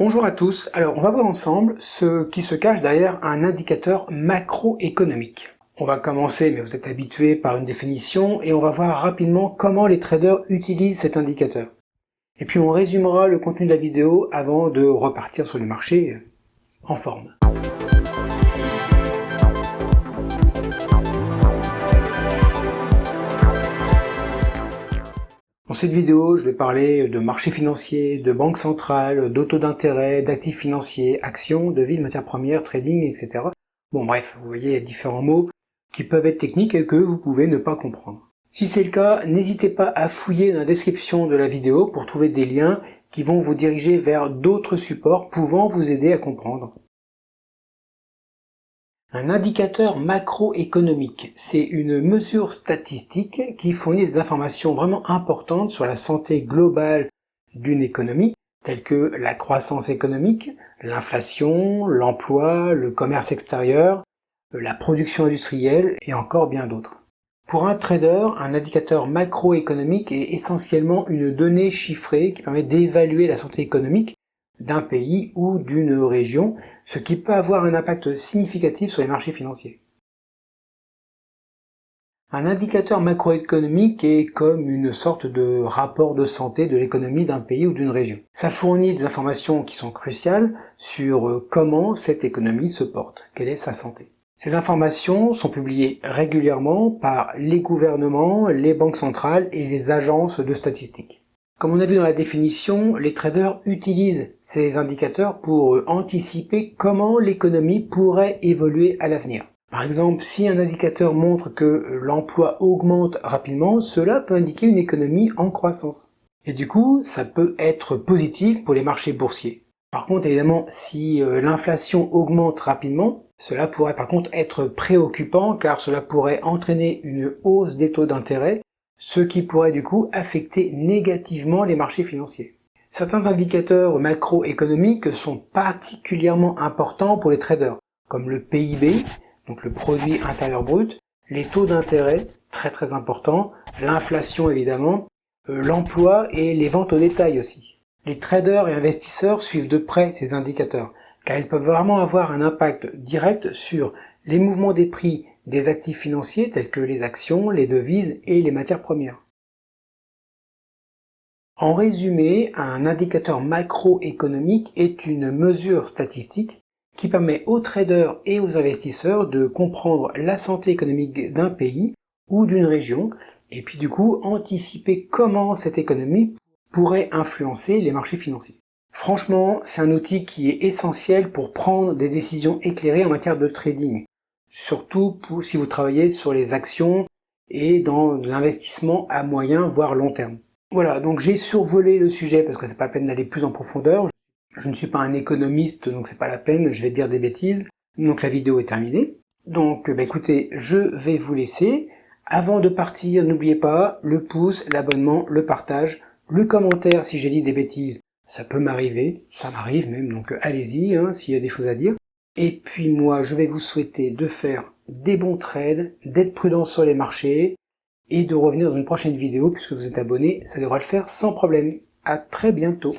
Bonjour à tous, alors on va voir ensemble ce qui se cache derrière un indicateur macroéconomique. On va commencer, mais vous êtes habitués, par une définition et on va voir rapidement comment les traders utilisent cet indicateur. Et puis on résumera le contenu de la vidéo avant de repartir sur les marchés en forme. Dans cette vidéo, je vais parler de marchés financiers, de banques centrales, de taux d'intérêt, d'actifs financiers, actions, devises, matières premières, trading, etc. Bon bref, vous voyez, il y a différents mots qui peuvent être techniques et que vous pouvez ne pas comprendre. Si c'est le cas, n'hésitez pas à fouiller dans la description de la vidéo pour trouver des liens qui vont vous diriger vers d'autres supports pouvant vous aider à comprendre. Un indicateur macroéconomique, c'est une mesure statistique qui fournit des informations vraiment importantes sur la santé globale d'une économie, telles que la croissance économique, l'inflation, l'emploi, le commerce extérieur, la production industrielle et encore bien d'autres. Pour un trader, un indicateur macroéconomique est essentiellement une donnée chiffrée qui permet d'évaluer la santé économique d'un pays ou d'une région, ce qui peut avoir un impact significatif sur les marchés financiers. Un indicateur macroéconomique est comme une sorte de rapport de santé de l'économie d'un pays ou d'une région. Ça fournit des informations qui sont cruciales sur comment cette économie se porte, quelle est sa santé. Ces informations sont publiées régulièrement par les gouvernements, les banques centrales et les agences de statistiques. Comme on a vu dans la définition, les traders utilisent ces indicateurs pour anticiper comment l'économie pourrait évoluer à l'avenir. Par exemple, si un indicateur montre que l'emploi augmente rapidement, cela peut indiquer une économie en croissance. Et du coup, ça peut être positif pour les marchés boursiers. Par contre, évidemment, si l'inflation augmente rapidement, cela pourrait par contre être préoccupant car cela pourrait entraîner une hausse des taux d'intérêt, ce qui pourrait du coup affecter négativement les marchés financiers. Certains indicateurs macroéconomiques sont particulièrement importants pour les traders, comme le PIB, donc le produit intérieur brut, les taux d'intérêt, très importants, l'inflation évidemment, l'emploi et les ventes au détail aussi. Les traders et investisseurs suivent de près ces indicateurs, car ils peuvent vraiment avoir un impact direct sur les mouvements des prix des actifs financiers tels que les actions, les devises et les matières premières. En résumé, un indicateur macroéconomique est une mesure statistique qui permet aux traders et aux investisseurs de comprendre la santé économique d'un pays ou d'une région et puis du coup anticiper comment cette économie pourrait influencer les marchés financiers. Franchement, c'est un outil qui est essentiel pour prendre des décisions éclairées en matière de trading. Surtout si vous travaillez sur les actions et dans l'investissement à moyen voire long terme. Voilà, donc j'ai survolé le sujet parce que c'est pas la peine d'aller plus en profondeur. Je ne suis pas un économiste, donc c'est pas la peine, je vais dire des bêtises. Donc la vidéo est terminée. Donc écoutez, je vais vous laisser. Avant de partir, n'oubliez pas le pouce, l'abonnement, le partage, le commentaire si j'ai dit des bêtises. Ça peut m'arriver, ça m'arrive même, donc allez-y s'il y a des choses à dire. Et puis moi, je vais vous souhaiter de faire des bons trades, d'être prudent sur les marchés, et de revenir dans une prochaine vidéo, puisque vous êtes abonné, ça devra le faire sans problème. À très bientôt.